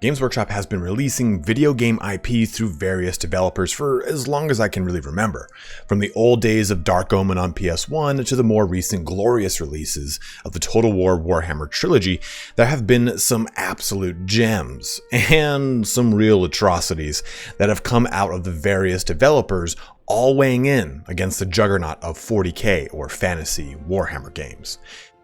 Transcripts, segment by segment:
Games Workshop has been releasing video game IPs through various developers for as long as I can really remember. From the old days of Dark Omen on PS1 to the more recent glorious releases of the Total War Warhammer trilogy, there have been some absolute gems and some real atrocities that have come out of the various developers, all weighing in against the juggernaut of 40K or fantasy Warhammer games.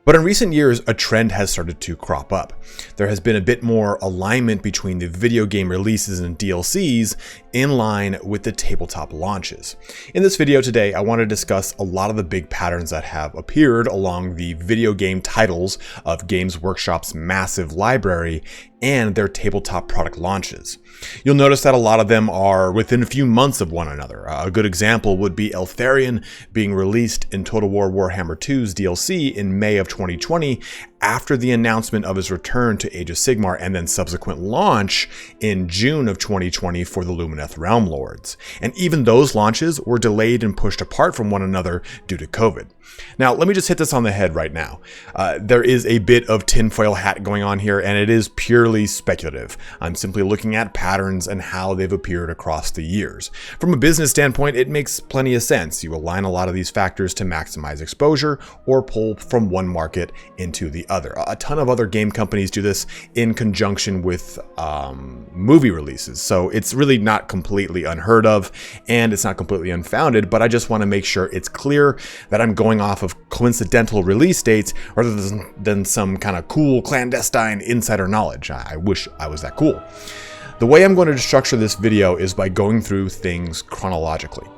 But in recent years, a trend has started to crop up. There has been a bit more alignment between the video game releases and DLCs in line with the tabletop launches. In this video today, I want to discuss a lot of the big patterns that have appeared along the video game titles of Games Workshop's massive library and their tabletop product launches. You'll notice that a lot of them are within a few months of one another. A good example would be Eltharion being released in Total War Warhammer 2's DLC in May of 2020 after the announcement of his return to Age of Sigmar and then subsequent launch in June of 2020 for the Lumineth Realm Lords. And even those launches were delayed and pushed apart from one another due to COVID. Now, let me just hit this on the head right now. There is a bit of tinfoil hat going on here, and it is purely speculative. I'm simply looking at patterns and how they've appeared across the years. From a business standpoint, it makes plenty of sense. You align a lot of these factors to maximize exposure or pull from one market into the other. A ton of other game companies do this in conjunction with movie releases, so it's really not completely unheard of, and it's not completely unfounded, but I just want to make sure it's clear that I'm going off of coincidental release dates rather than some kind of cool clandestine insider knowledge. I wish I was that cool. The way I'm going to structure this video is by going through things chronologically.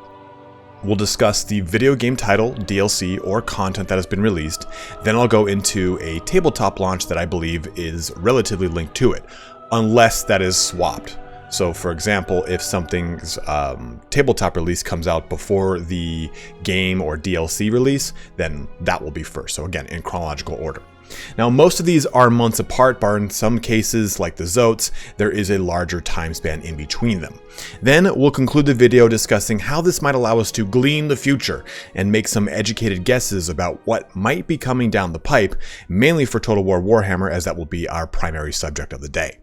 We'll discuss the video game title, DLC, or content that has been released. Then I'll go into a tabletop launch that I believe is relatively linked to it, unless that is swapped. So for example, if something's tabletop release comes out before the game or DLC release, then that will be first. So again, in chronological order. Now, most of these are months apart, bar in some cases, like the Zoats, there is a larger time span in between them. Then we'll conclude the video discussing how this might allow us to glean the future and make some educated guesses about what might be coming down the pipe, mainly for Total War Warhammer, as that will be our primary subject of the day.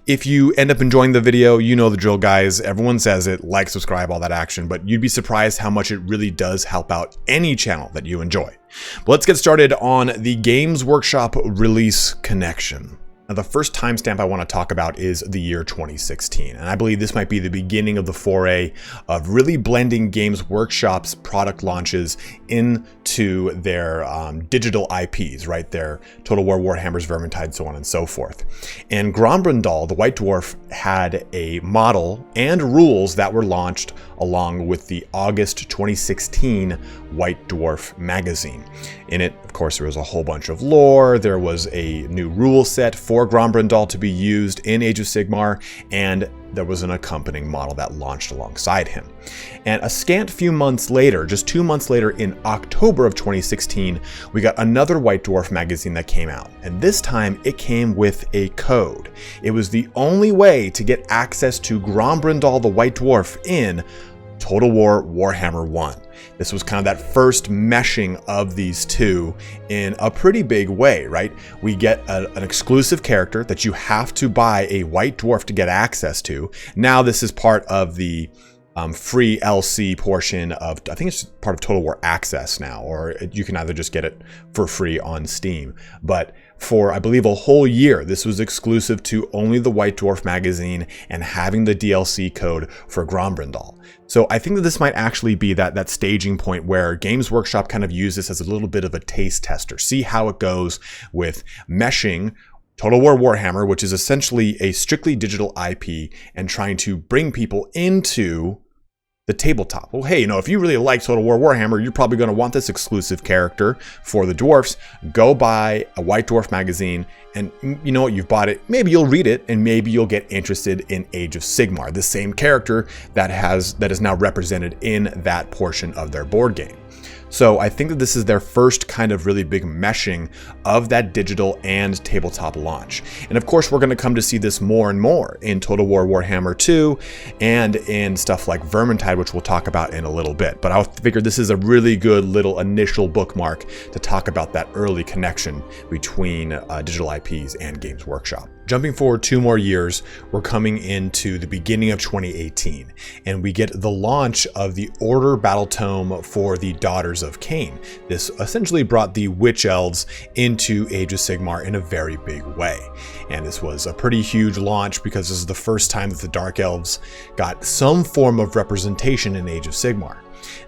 If you end up enjoying the video, you know the drill, guys. Everyone says it, like, subscribe, all that action, but you'd be surprised how much it really does help out any channel that you enjoy. But let's get started on the Games Workshop release connection. Now, the first timestamp I want to talk about is the year 2016, and I believe this might be the beginning of the foray of really blending Games Workshop's product launches into their digital IPs, right? Their Total War Warhammers, Vermintide, so on and so forth. And Grombrindal, the White Dwarf, had a model and rules that were launched along with the August 2016 White Dwarf magazine. In it, of course, there was a whole bunch of lore. There was a new rule set for Grombrindal to be used in Age of Sigmar, and there was an accompanying model that launched alongside him. And a scant few months later, just 2 months later, in October of 2016, we got another White Dwarf magazine that came out. And this time it came with a code. It was the only way to get access to Grombrindal the White Dwarf in Total War Warhammer 1. This was kind of that first meshing of these two in a pretty big way, right? We get an exclusive character that you have to buy a White Dwarf to get access to. Now this is part of the free LC portion of, I think it's part of Total War Access now, or you can either just get it for free on Steam. But for, I believe, a whole year, this was exclusive to only the White Dwarf magazine and having the DLC code for Grombrindal. So I think that this might actually be that staging point where Games Workshop kind of use this as a little bit of a taste tester, see how it goes with meshing Total War Warhammer, which is essentially a strictly digital IP, and trying to bring people into the tabletop. Well, hey, if you really like Total War Warhammer, you're probably going to want this exclusive character for the dwarfs. Go buy a White Dwarf magazine, and you know what, you've bought it. Maybe you'll read it, and maybe you'll get interested in Age of Sigmar, the same character that is now represented in that portion of their board game. So I think that this is their first kind of really big meshing of that digital and tabletop launch. And of course, we're going to come to see this more and more in Total War Warhammer 2 and in stuff like Vermintide, which we'll talk about in a little bit. But I figured this is a really good little initial bookmark to talk about that early connection between digital IPs and Games Workshop. Jumping forward 2 more years, we're coming into the beginning of 2018, and we get the launch of the Order Battle Tome for the Daughters of Cain. This essentially brought the Witch Elves into Age of Sigmar in a very big way. And this was a pretty huge launch because this is the first time that the Dark Elves got some form of representation in Age of Sigmar.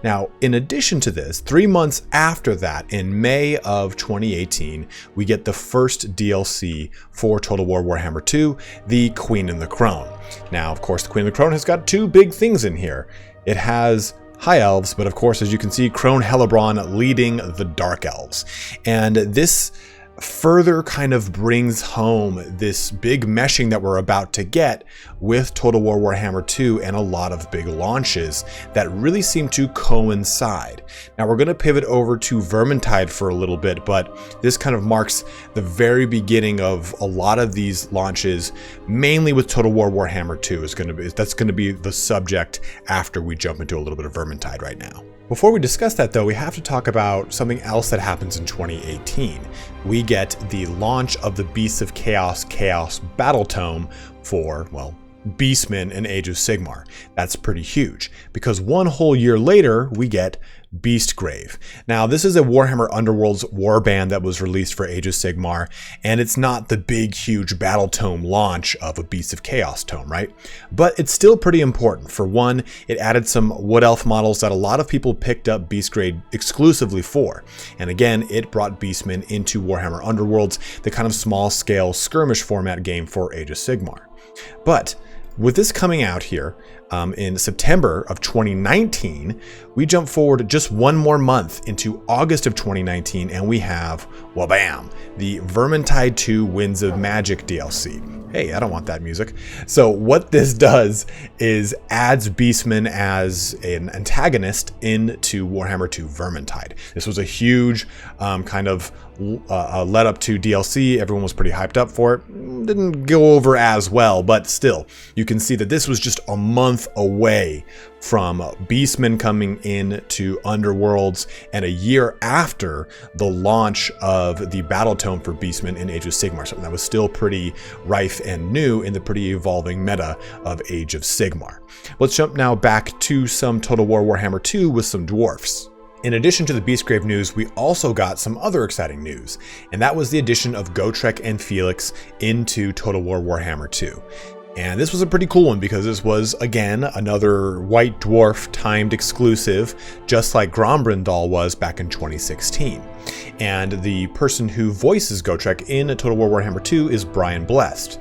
Now, in addition to this, 3 months after that, in May of 2018, we get the first DLC for Total War Warhammer 2, the Queen and the Crone. Now, of course, the Queen and the Crone has got 2 big things in here. It has High Elves, but of course, as you can see, Crone Hellebron leading the Dark Elves. And this further kind of brings home this big meshing that we're about to get with Total War Warhammer 2 and a lot of big launches that really seem to coincide. Now we're going to pivot over to Vermintide for a little bit, but this kind of marks the very beginning of a lot of these launches, mainly with Total War Warhammer 2 that's going to be the subject after we jump into a little bit of Vermintide right now. Before we discuss that though, we have to talk about something else that happens in 2018. We get the launch of the Beasts of Chaos Battle Tome for, well, Beastmen and Age of Sigmar. That's pretty huge because 1 whole year later we get Beastgrave. Now this is a Warhammer Underworlds warband that was released for Age of Sigmar, and it's not the big huge battle tome launch of a Beasts of Chaos tome, right? But it's still pretty important. For one, it added some Wood Elf models that a lot of people picked up Beastgrave exclusively for. And again, it brought Beastmen into Warhammer Underworlds, the kind of small scale skirmish format game for Age of Sigmar. But with this coming out here in September of 2019, we jump forward just 1 more month into August of 2019, and we have, well, bam, the Vermintide 2 Winds of Magic DLC. Hey, I don't want that music. So what this does is adds Beastmen as an antagonist into Warhammer 2 Vermintide. This was a huge kind of led up to DLC. Everyone was pretty hyped up for it. Didn't go over as well, but still, you can see that this was just a month away from Beastmen coming into Underworlds, and a year after the launch of the Battle Tome for Beastmen in Age of Sigmar, something that was still pretty rife and new in the pretty evolving meta of Age of Sigmar. Let's jump now back to some Total War Warhammer 2 with some dwarfs. In addition to the Beastgrave news, we also got some other exciting news, and that was the addition of Gotrek and Felix into Total War Warhammer 2. And this was a pretty cool one because this was, again, another White Dwarf timed exclusive, just like Grombrindal was back in 2016. And the person who voices Gotrek in Total War Warhammer 2 is Brian Blessed.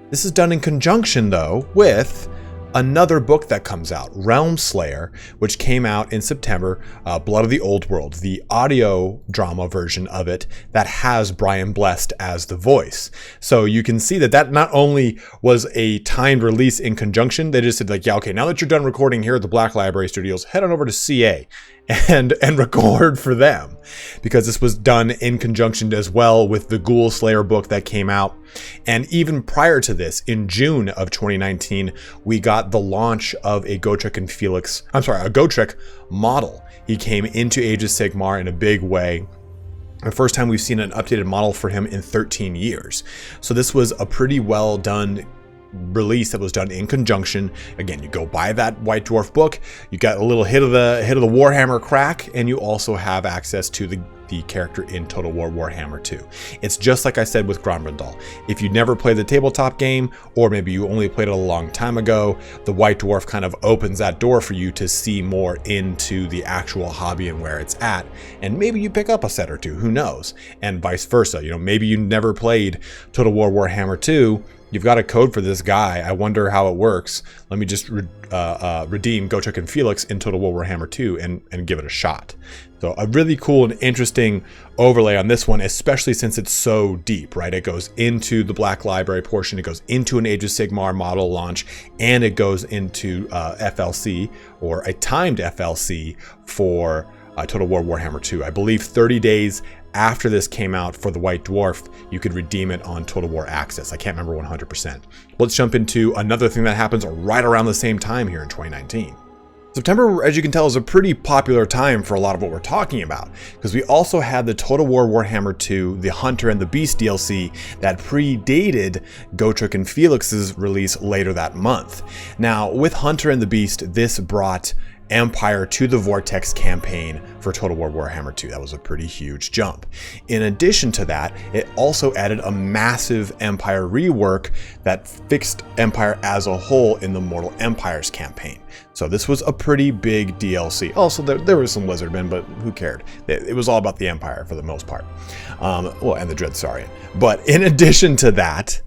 This is done in conjunction, though, with another book that comes out, Realm Slayer, which came out in September, Blood of the Old World, the audio drama version of it that has Brian Blessed as the voice. So you can see that not only was a timed release in conjunction, they just said like, yeah, okay, now that you're done recording here at the Black Library Studios, head on over to CA and record for them, because this was done in conjunction as well with the Ghoul Slayer book that came out. And even prior to this, in June of 2019, we got the launch of a Gotrek model. He came into Age of Sigmar in a big way. The first time we've seen an updated model for him in 13 years. So this was a pretty well done release that was done in conjunction. Again, you go buy that White Dwarf book, you got a little hit of the Warhammer crack, and you also have access to the character in Total War Warhammer 2. It's just like I said with Grombrindal. If you never played the tabletop game, or maybe you only played it a long time ago, the White Dwarf kind of opens that door for you to see more into the actual hobby and where it's at. And maybe you pick up a set or two, who knows? And vice versa. You know, maybe you never played Total War Warhammer 2, you've got a code for this guy. I wonder how it works. Let me just redeem Gotrek and Felix in Total War Warhammer 2 and give it a shot. So a really cool and interesting overlay on this one, especially since it's so deep, right? It goes into the Black Library portion, it goes into an Age of Sigmar model launch, and it goes into FLC, or a timed FLC for Total War Warhammer 2. I believe 30 days after this came out for the White Dwarf, you could redeem it on Total War Access. I can't remember 100%. Let's jump into another thing that happens right around the same time here in 2019. September, as you can tell, is a pretty popular time for a lot of what we're talking about, because we also had the Total War Warhammer 2, the Hunter and the Beast DLC that predated Gotrek and Felix's release later that month. Now, with Hunter and the Beast, this brought Empire to the Vortex campaign for Total War Warhammer 2. That was a pretty huge jump. In addition to that, it also added a massive Empire rework that fixed Empire as a whole in the Mortal Empires campaign. So this was a pretty big DLC. Also, there was some Lizardmen, but who cared? It was all about the Empire for the most part. Well, and the Dreadsaurian. But in addition to that,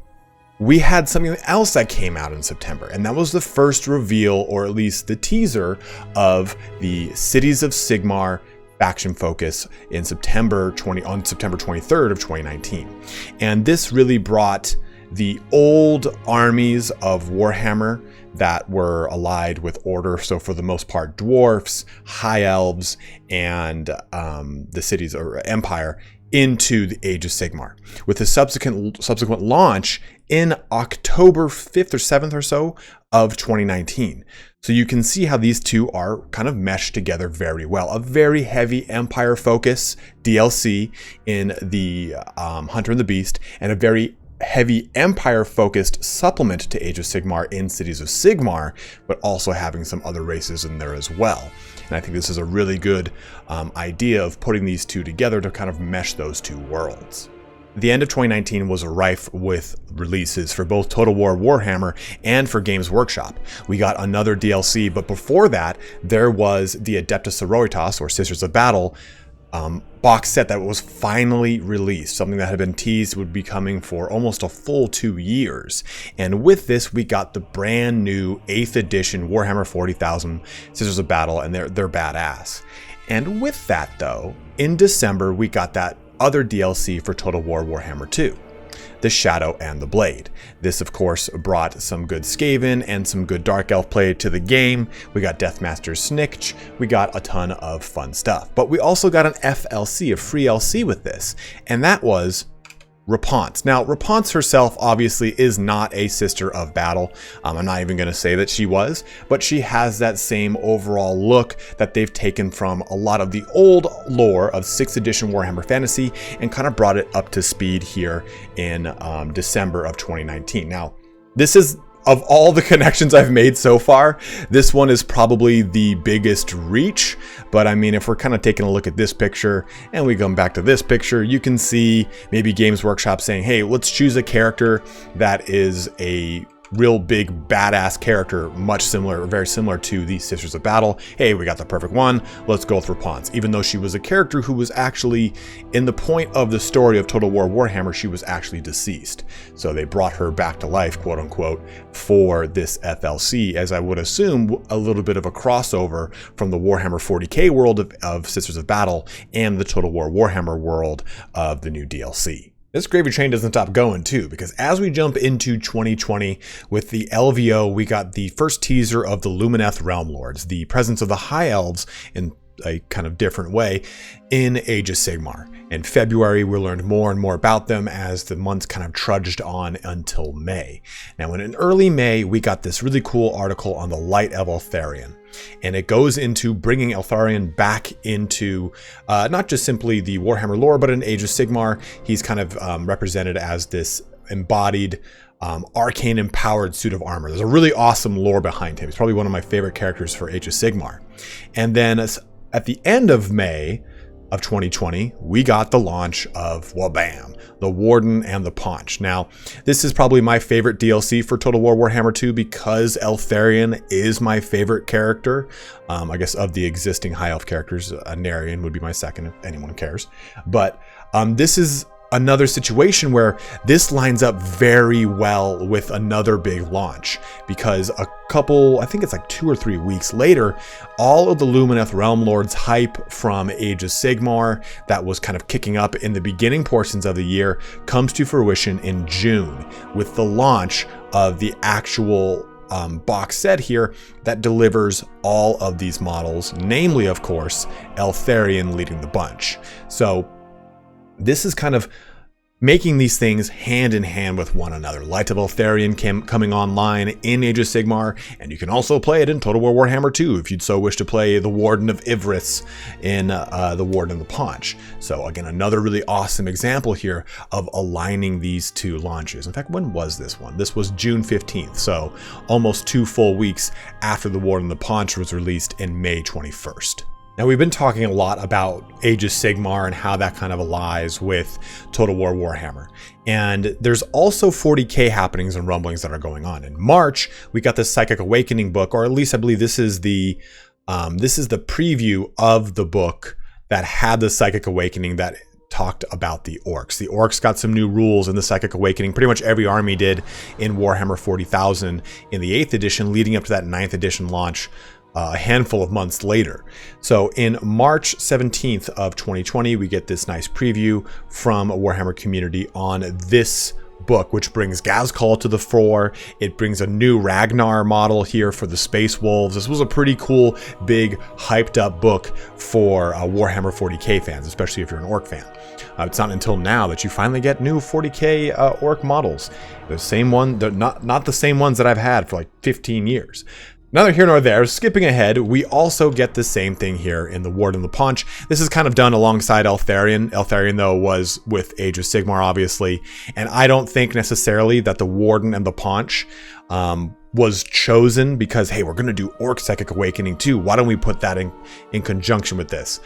we had something else that came out in September, and that was the first reveal, or at least the teaser, of the Cities of Sigmar faction focus in September 23rd of 2019. And this really brought the old armies of Warhammer that were allied with Order, so for the most part dwarfs, high elves, and the cities or Empire, into the Age of Sigmar, with the subsequent launch in October 5th or 7th or so of 2019. So you can see how these two are kind of meshed together very well. A very heavy Empire focus DLC in the Hunter and the Beast, and a very heavy Empire focused supplement to Age of Sigmar in Cities of Sigmar, but also having some other races in there as well. And I think this is a really good idea of putting these two together to kind of mesh those two worlds. The end of 2019 was rife with releases for both Total War Warhammer and for Games Workshop. We got another DLC, but before that, there was the Adeptus Sororitas, or Sisters of Battle, box set that was finally released, something that had been teased would be coming for almost a full 2 years. And with this, we got the brand new 8th edition Warhammer 40,000 Sisters of Battle, and they're badass. And with that though, in December, we got that other DLC for Total War Warhammer 2. The Shadow and the Blade. This, of course, brought some good Skaven and some good Dark Elf play to the game. We got Deathmaster Snikch. We got a ton of fun stuff. But we also got an FLC, a free LC with this, and that was Repanse. Now, Repanse herself obviously is not a Sister of Battle. I'm not even going to say that she was, but she has that same overall look that they've taken from a lot of the old lore of 6th edition Warhammer Fantasy and kind of brought it up to speed here in December of 2019. Now, this is, of all the connections I've made so far, this one is probably the biggest reach. But I mean, if we're kind of taking a look at this picture and we come back to this picture, you can see maybe Games Workshop saying, hey, let's choose a character that is a real big badass character, much similar, very similar to the Sisters of Battle. Hey, we got the perfect one. Let's go with Repanse. Even though she was a character who was actually, in the point of the story of Total War Warhammer, she was actually deceased. So they brought her back to life, quote unquote, for this FLC, as I would assume a little bit of a crossover from the Warhammer 40k world of Sisters of Battle and the Total War Warhammer world of the new DLC. This gravy train doesn't stop going too, because as we jump into 2020 with the LVO, we got the first teaser of the Lumineth Realm Lords, the presence of the High Elves in a kind of different way in Age of Sigmar. In February, we learned more and more about them as the months kind of trudged on until May. Now, in early May, we got this really cool article on the Light of Eltharion. And it goes into bringing Eltharion back into not just simply the Warhammer lore, but in Age of Sigmar. He's kind of represented as this embodied arcane empowered suit of armor. There's a really awesome lore behind him. He's probably one of my favorite characters for Age of Sigmar. And then at the end of May of 2020, we got the launch of Wabam, the Warden and the Paunch. Now, this is probably my favorite DLC for Total War Warhammer 2 because Eltharion is my favorite character. I guess of the existing High Elf characters, Narion would be my second if anyone cares. But this is another situation where this lines up very well with another big launch, because a couple, I think it's like 2 or 3 weeks later, all of the Lumineth Realm Lords hype from Age of Sigmar that was kind of kicking up in the beginning portions of the year comes to fruition in June with the launch of the actual box set here that delivers all of these models, namely, of course, Eltharion leading the bunch. So this is kind of making these things hand in hand with one another. Light of Eltharion coming online in Age of Sigmar, and you can also play it in Total War Warhammer 2 if you'd so wish to play the Warden of Ivris in the Warden The Paunch. So again, another really awesome example here of aligning these two launches. In fact, when was this one? This was June 15th, so almost 2 full weeks after the Warden The Paunch was released in May 21st. Now, we've been talking a lot about Age of Sigmar and how that kind of allies with Total War Warhammer. And there's also 40K happenings and rumblings that are going on. In March, we got this Psychic Awakening book, or at least I believe this is the preview of the book that had the Psychic Awakening that talked about the Orcs. The Orcs got some new rules in the Psychic Awakening. Pretty much every army did in Warhammer 40,000 in the 8th edition, leading up to that 9th edition launch a handful of months later. So in March 17th of 2020, we get this nice preview from a Warhammer community on this book, which brings Gazcall to the fore. It brings a new Ragnar model here for the Space Wolves. This was a pretty cool, big, hyped up book for Warhammer 40K fans, especially if you're an Orc fan. It's not until now that you finally get new 40K Orc models. The same one, not the same ones that I've had for like 15 years. Neither here nor there, skipping ahead, we also get the same thing here in the Warden The Paunch. This is kind of done alongside Eltharion. Eltharion, though, was with Age of Sigmar, obviously, and I don't think necessarily that the Warden and the Paunch was chosen because, hey, we're going to do Orc Psychic Awakening too. Why don't we put that in conjunction with this?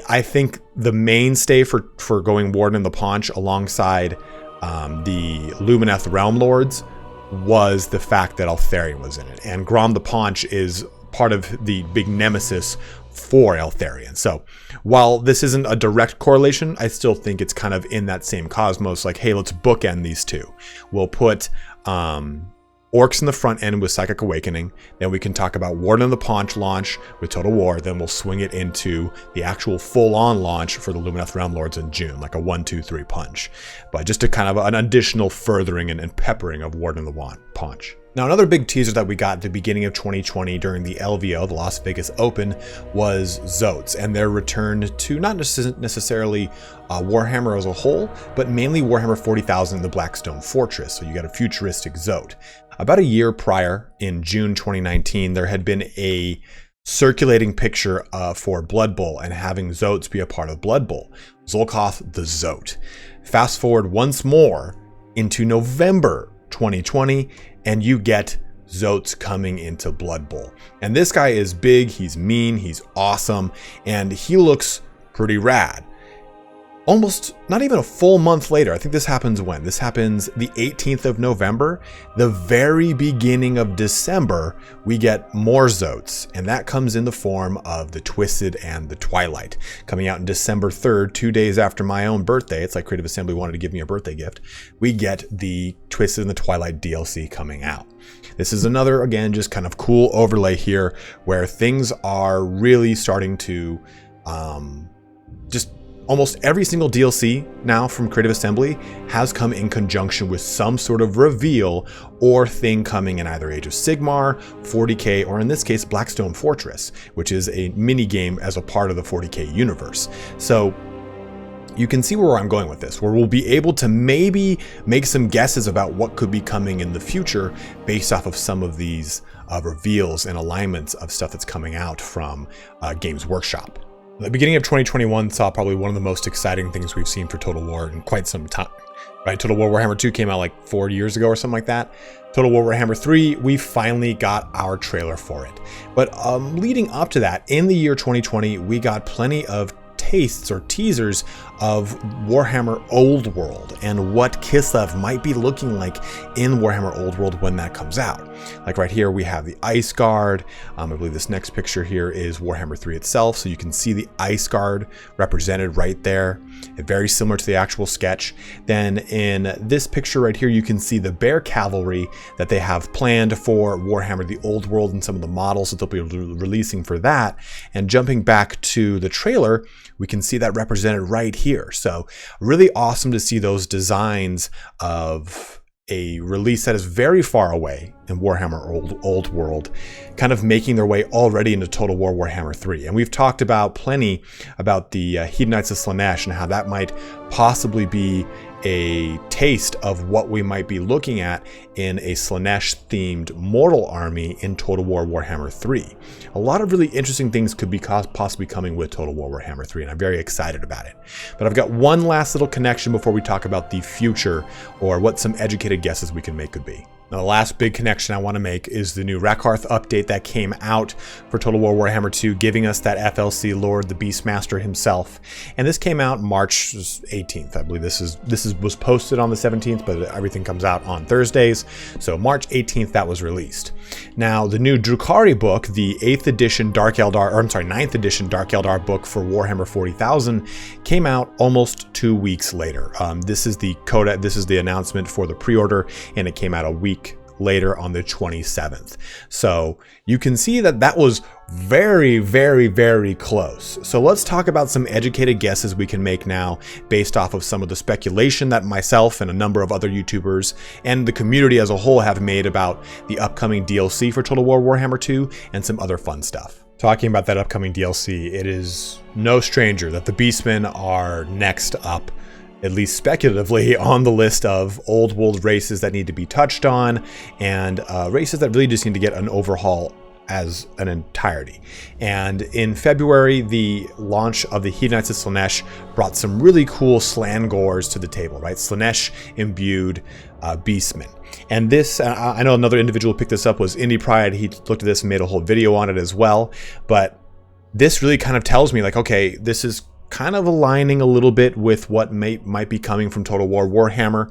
I think the mainstay for going Warden and the Paunch alongside the Lumineth Realm Lords was the fact that Eltharion was in it, and Grom the Paunch is part of the big nemesis for Eltharion. So while this isn't a direct correlation, I still think it's kind of in that same cosmos, like, hey, let's bookend these two. We'll put Orcs in the front end with Psychic Awakening, then we can talk about Warden of the Paunch launch with Total War, then we'll swing it into the actual full-on launch for the Lumineth Realm Lords in June, like a 1, 2, 3 punch. But just a kind of an additional furthering and peppering of Warden of the Paunch. Now, another big teaser that we got at the beginning of 2020 during the LVO, the Las Vegas Open, was Zoats and their return to not necessarily Warhammer as a whole, but mainly Warhammer 40,000 in the Blackstone Fortress. So you got a futuristic Zoat. About a year prior, in June 2019, there had been a circulating picture for Blood Bowl and having Zoats be a part of Blood Bowl. Zolkoth the Zoat. Fast forward once more into November 2020, and you get Zoats coming into Blood Bowl. And this guy is big, he's mean, he's awesome, and he looks pretty rad. Almost not even a full month later, I think this happens when? This happens the 18th of November. The very beginning of December, we get more Zoats, and that comes in the form of the Twisted and the Twilight. Coming out on December 3rd, 2 days after my own birthday, it's like Creative Assembly wanted to give me a birthday gift, we get the Twisted and the Twilight DLC coming out. This is another, again, just kind of cool overlay here where things are really starting to just almost every single DLC now from Creative Assembly has come in conjunction with some sort of reveal or thing coming in either Age of Sigmar, 40K, or in this case, Blackstone Fortress, which is a mini game as a part of the 40K universe. So you can see where I'm going with this, where we'll be able to maybe make some guesses about what could be coming in the future based off of some of these reveals and alignments of stuff that's coming out from Games Workshop. The beginning of 2021 saw probably one of the most exciting things we've seen for Total War in quite some time. Right? Total War Warhammer 2 came out like 4 years ago or something like that. Total War Warhammer 3, we finally got our trailer for it. But leading up to that, in the year 2020, we got plenty of tastes or teasers of Warhammer Old World and what Kislev might be looking like in Warhammer Old World when that comes out. Like right here, we have the Ice Guard. I believe this next picture here is Warhammer 3 itself, so you can see the Ice Guard represented right there, very similar to the actual sketch. Then in this picture right here, you can see the Bear Cavalry that they have planned for Warhammer the Old World and some of the models that they'll be releasing for that. And jumping back to the trailer, we can see that represented right here. So really awesome to see those designs of a release that is very far away in Warhammer Old World, kind of making their way already into Total War Warhammer 3. And we've talked about plenty about the Hedonites of Slaanesh and how that might possibly be a taste of what we might be looking at in a Slaanesh-themed mortal army in Total War Warhammer 3. A lot of really interesting things could be possibly coming with Total War Warhammer 3, and I'm very excited about it. But I've got one last little connection before we talk about the future, or what some educated guesses we can make could be. Now, the last big connection I want to make is the new Rakarth update that came out for Total War Warhammer 2, giving us that FLC Lord, the Beastmaster himself. And this came out March 18th. I believe this was posted on the 17th, but everything comes out on Thursdays. So March 18th, that was released. Now, the new Drukhari book, the 9th edition Dark Eldar book for Warhammer 40,000, came out almost 2 weeks later. This is the announcement for the pre-order, and it came out a week later on the 27th. So you can see that was very, very, very close. So let's talk about some educated guesses we can make now based off of some of the speculation that myself and a number of other YouTubers and the community as a whole have made about the upcoming DLC for Total War Warhammer 2 and some other fun stuff. Talking about that upcoming DLC, it is no stranger that the Beastmen are next up, at least speculatively, on the list of old world races that need to be touched on, and races that really just need to get an overhaul as an entirety. And in February, the launch of the Hedonites of Slaanesh brought some really cool Slangors to the table, right? Slaanesh imbued Beastmen. And this, I know another individual who picked this up was Indie Pride. He looked at this and made a whole video on it as well. But this really kind of tells me, like, okay, this is kind of aligning a little bit with what might be coming from Total War Warhammer.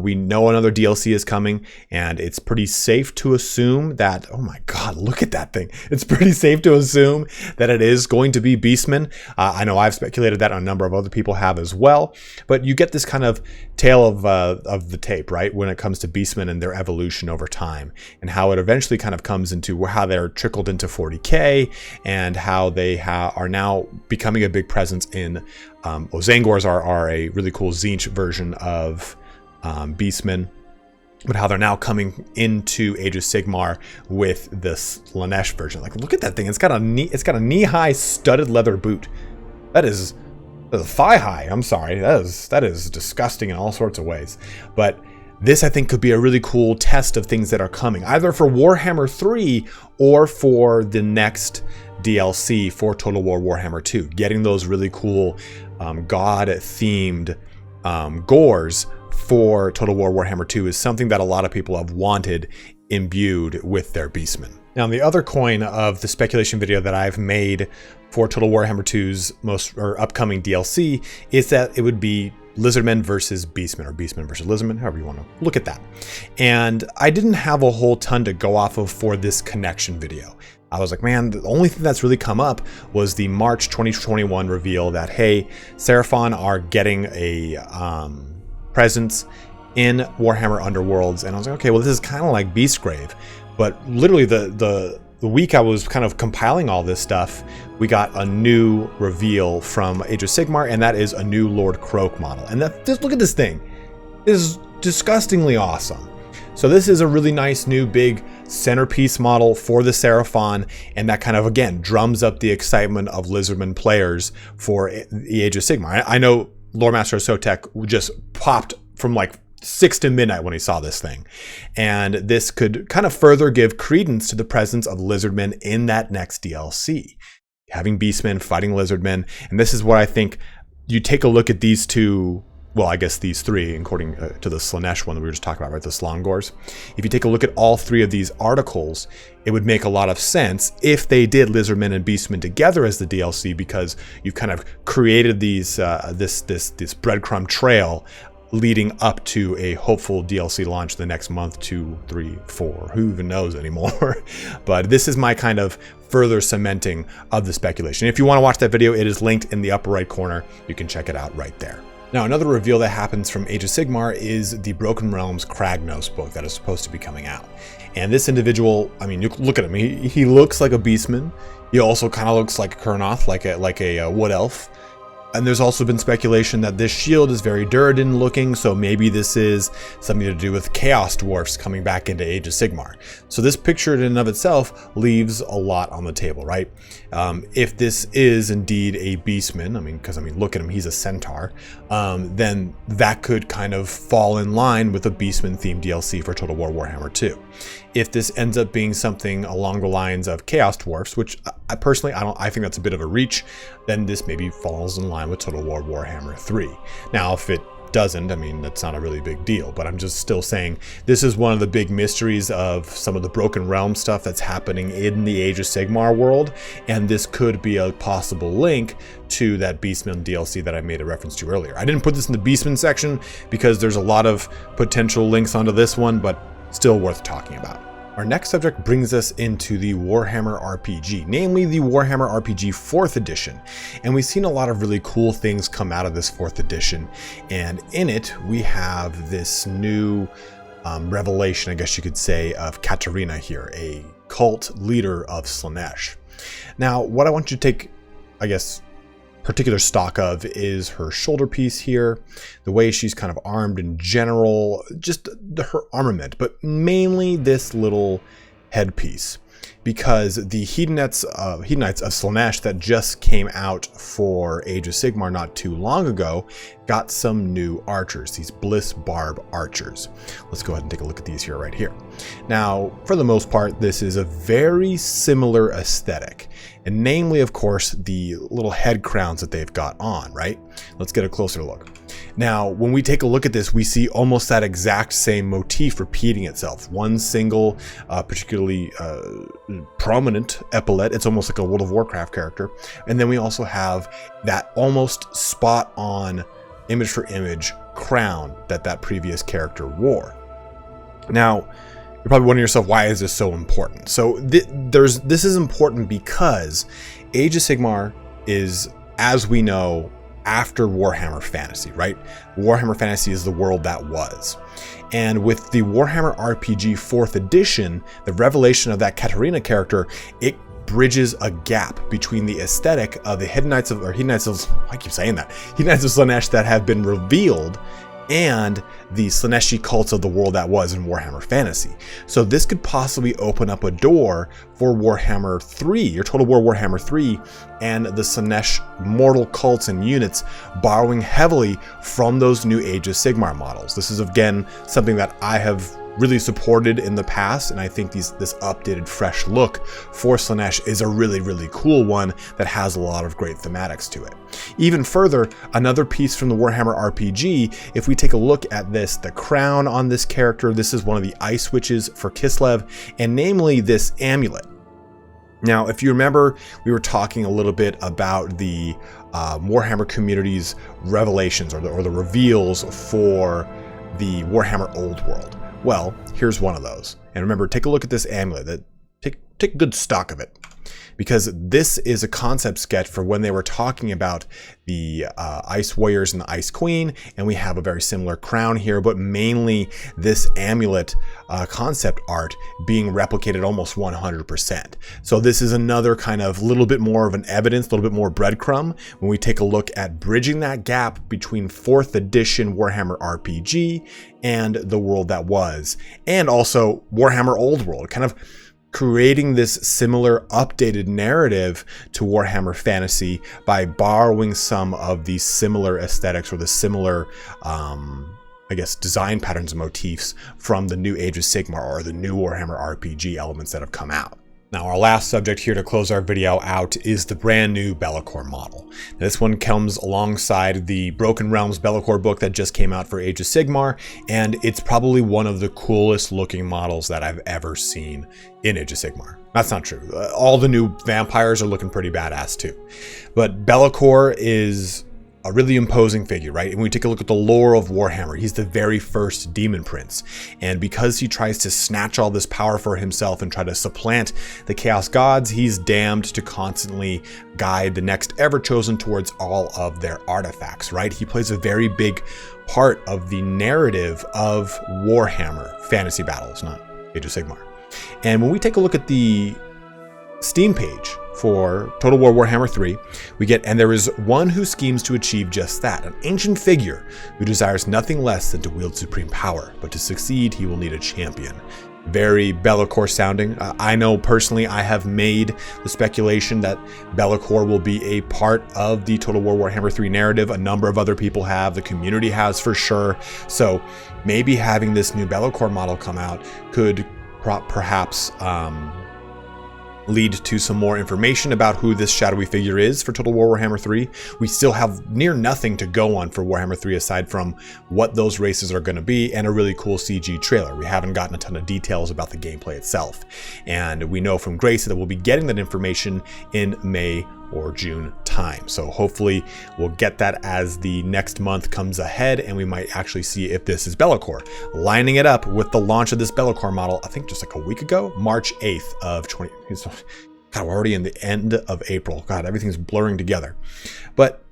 We know another DLC is coming, and it's pretty safe to assume that, oh my god, look at that thing. It's pretty safe to assume that it is going to be Beastmen. I know I've speculated that, and a number of other people have as well, but you get this kind of tale of the tape, right, when it comes to Beastmen and their evolution over time, and how it eventually kind of comes into how they're trickled into 40k, and how they are now becoming a big presence in Ozangors are a really cool Tzeentch version of Beastmen, but how they're now coming into Age of Sigmar with this Slaanesh version. Like, look at that thing. It's got a knee-high studded leather boot. That's a thigh-high. I'm sorry. That is disgusting in all sorts of ways. But this, I think, could be a really cool test of things that are coming, either for Warhammer 3 or for the next DLC for Total War Warhammer 2. Getting those really cool god-themed gores for Total War Warhammer 2 is something that a lot of people have wanted imbued with their Beastmen. Now, the other coin of the speculation video that I've made for Total Warhammer 2's upcoming DLC is that it would be Lizardmen versus Beastmen, or Beastmen versus Lizardmen, however you want to look at that. And I didn't have a whole ton to go off of for this connection video. I was like, man, the only thing that's really come up was the March 2021 reveal that, hey, Seraphon are getting a presence in Warhammer Underworlds. And I was like, okay, well, this is kind of like Beastgrave. But literally the week I was kind of compiling all this stuff, we got a new reveal from Age of Sigmar, and that is a new Lord Croak model. And just look at this thing. It is disgustingly awesome. So this is a really nice new big centerpiece model for the Seraphon, and that kind of, again, drums up the excitement of Lizardmen players for the Age of Sigmar. I know Lore Master Sotek just popped from like 6 to midnight when he saw this thing. And this could kind of further give credence to the presence of Lizardmen in that next DLC. Having Beastmen fighting Lizardmen, and this is what I think. You take a look at these two, well, I guess these three, according to the Slaanesh one that we were just talking about, right, the Slangors. If you take a look at all three of these articles, it would make a lot of sense if they did Lizardmen and Beastmen together as the DLC, because you've kind of created these this breadcrumb trail leading up to a hopeful DLC launch the next month, 2, 3, 4, who even knows anymore. But this is my kind of further cementing of the speculation. If you want to watch that video, it is linked in the upper right corner. You can check it out right there. Now, another reveal that happens from Age of Sigmar is the Broken Realms Kragnos book that is supposed to be coming out. And this individual, I mean, you look at him, he looks like a Beastman. He also kind of looks like a Kurnoth, like a Wood Elf. And there's also been speculation that this shield is very Durridin looking, so maybe this is something to do with Chaos Dwarfs coming back into Age of Sigmar. So this picture in and of itself leaves a lot on the table, right? If this is indeed a Beastman, because look at him, he's a centaur, then that could kind of fall in line with a Beastman themed DLC for Total War Warhammer 2. If this ends up being something along the lines of Chaos Dwarfs, which I personally, I think that's a bit of a reach, then this maybe falls in line with Total War Warhammer 3. Now, if it doesn't, that's not a really big deal, but I'm just still saying this is one of the big mysteries of some of the Broken Realm stuff that's happening in the Age of Sigmar world, and this could be a possible link to that Beastmen DLC that I made a reference to earlier. I didn't put this in the Beastmen section because there's a lot of potential links onto this one, but still worth talking about. Our next subject brings us into the Warhammer RPG, namely the Warhammer RPG 4th edition. And we've seen a lot of really cool things come out of this 4th edition. And in it, we have this new revelation, I guess you could say, of Katarina here, a cult leader of Slaanesh. Now, what I want you to take, I guess, particular stock of is her shoulder piece here, the way she's kind of armed in general, just her armament, but mainly this little headpiece, because the Hedonites of Slaanesh that just came out for Age of Sigmar not too long ago got some new archers, these Bliss Barb archers. Let's go ahead and take a look at these here right here. Now, for the most part, this is a very similar aesthetic, and namely, of course, the little head crowns that they've got on, right? Let's get a closer look. Now, when we take a look at this, we see almost that exact same motif repeating itself. One single, particularly prominent epaulette. It's almost like a World of Warcraft character. And then we also have that almost spot-on, image for image crown that previous character wore. Now, you're probably wondering yourself, why is this so important? So this is important because Age of Sigmar is, as we know, after Warhammer Fantasy, right? Warhammer Fantasy is the world that was. And with the Warhammer RPG 4th edition, the revelation of that Katarina character, it bridges a gap between the aesthetic of the Hedonites of Slaanesh that have been revealed and the Slaaneshi cults of the world that was in Warhammer Fantasy. So this could possibly open up a door for Warhammer 3, or Total War Warhammer 3, and the Slaanesh mortal cults and units borrowing heavily from those new Age of Sigmar models. This is, again, something that I have really supported in the past, and I think this updated, fresh look for Slaanesh is a really, really cool one that has a lot of great thematics to it. Even further, another piece from the Warhammer RPG, if we take a look at this, the crown on this character, this is one of the ice witches for Kislev, and namely this amulet. Now, if you remember, we were talking a little bit about the Warhammer community's revelations or the reveals for the Warhammer Old World. Well, here's one of those. And remember, take a look at this amulet. Take good stock of it, because this is a concept sketch for when they were talking about the Ice Warriors and the Ice Queen, and we have a very similar crown here, but mainly this amulet concept art being replicated almost 100%. So this is another kind of little bit more of an evidence, a little bit more breadcrumb when we take a look at bridging that gap between 4th edition Warhammer RPG and the world that was, and also Warhammer Old World, kind of creating this similar updated narrative to Warhammer Fantasy by borrowing some of these similar aesthetics or the similar, I guess, design patterns and motifs from the new Age of Sigmar or the new Warhammer RPG elements that have come out. Now, our last subject here to close our video out is the brand new Be'lakor model. Now, this one comes alongside the Broken Realms Be'lakor book that just came out for Age of Sigmar, and it's probably one of the coolest looking models that I've ever seen in Age of Sigmar. That's not true. All the new vampires are looking pretty badass too. But Be'lakor is a really imposing figure, right? And when we take a look at the lore of Warhammer, he's the very first demon prince. And because he tries to snatch all this power for himself and try to supplant the chaos gods, he's damned to constantly guide the next ever chosen towards all of their artifacts, right? He plays a very big part of the narrative of Warhammer fantasy battles, not Age of Sigmar. And when we take a look at the Steam page for Total War Warhammer 3, we get, and there is one who schemes to achieve just that, an ancient figure who desires nothing less than to wield supreme power, but to succeed he will need a champion. Very Be'lakor sounding. I know personally I have made the speculation that Be'lakor will be a part of the Total War Warhammer 3 narrative. A number of other people have, the community has for sure. So maybe having this new Be'lakor model come out could perhaps lead to some more information about who this shadowy figure is for Total War Warhammer 3. We still have near nothing to go on for Warhammer 3 aside from what those races are going to be and a really cool CG trailer. We haven't gotten a ton of details about the gameplay itself. And we know from Grace that we'll be getting that information in May or June time. So hopefully we'll get that as the next month comes ahead, and we might actually see if this is Be'lakor. Lining it up with the launch of this Be'lakor model, I think just like a week ago, March 8th of 20... God, we're already in the end of April. God, everything's blurring together. But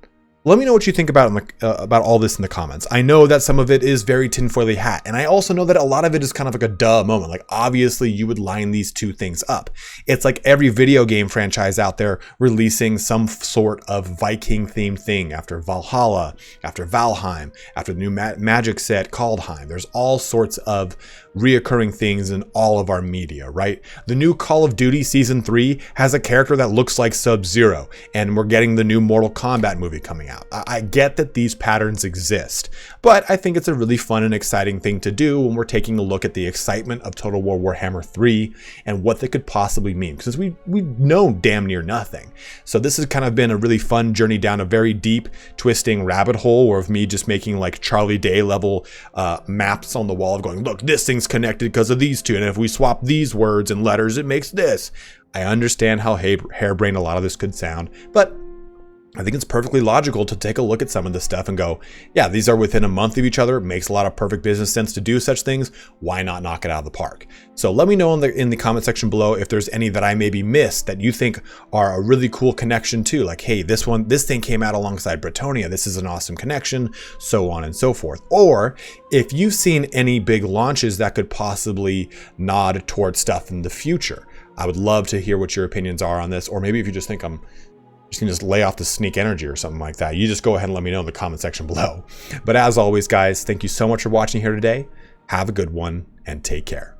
let me know what you think about all this in the comments. I know that some of it is very tinfoily hat, and I also know that a lot of it is kind of like a duh moment. Like, obviously, you would line these two things up. It's like every video game franchise out there releasing some sort of Viking-themed thing after Valhalla, after Valheim, after the new Magic set, Kaldheim. There's all sorts of reoccurring things in all of our media, right? The new Call of Duty Season 3 has a character that looks like Sub-Zero, and we're getting the new Mortal Kombat movie coming out. I get that these patterns exist, but I think it's a really fun and exciting thing to do when we're taking a look at the excitement of Total War Warhammer 3 and what they could possibly mean, because we know damn near nothing. So this has kind of been a really fun journey down a very deep, twisting rabbit hole of me just making like Charlie Day level maps on the wall of going, look, this thing's connected because of these two, and if we swap these words and letters, it makes this. I understand how harebrained a lot of this could sound, but I think it's perfectly logical to take a look at some of this stuff and go, yeah, these are within a month of each other. It makes a lot of perfect business sense to do such things. Why not knock it out of the park? So let me know in the comment section below if there's any that I maybe missed that you think are a really cool connection to. Like, hey, this thing came out alongside Bretonnia. This is an awesome connection, so on and so forth. Or if you've seen any big launches that could possibly nod towards stuff in the future. I would love to hear what your opinions are on this. Or maybe if you just think I'm just gonna lay off the sneak energy or something like that, you just go ahead and let me know in the comment section below. But as always, guys, thank you so much for watching here today. Have a good one and take care.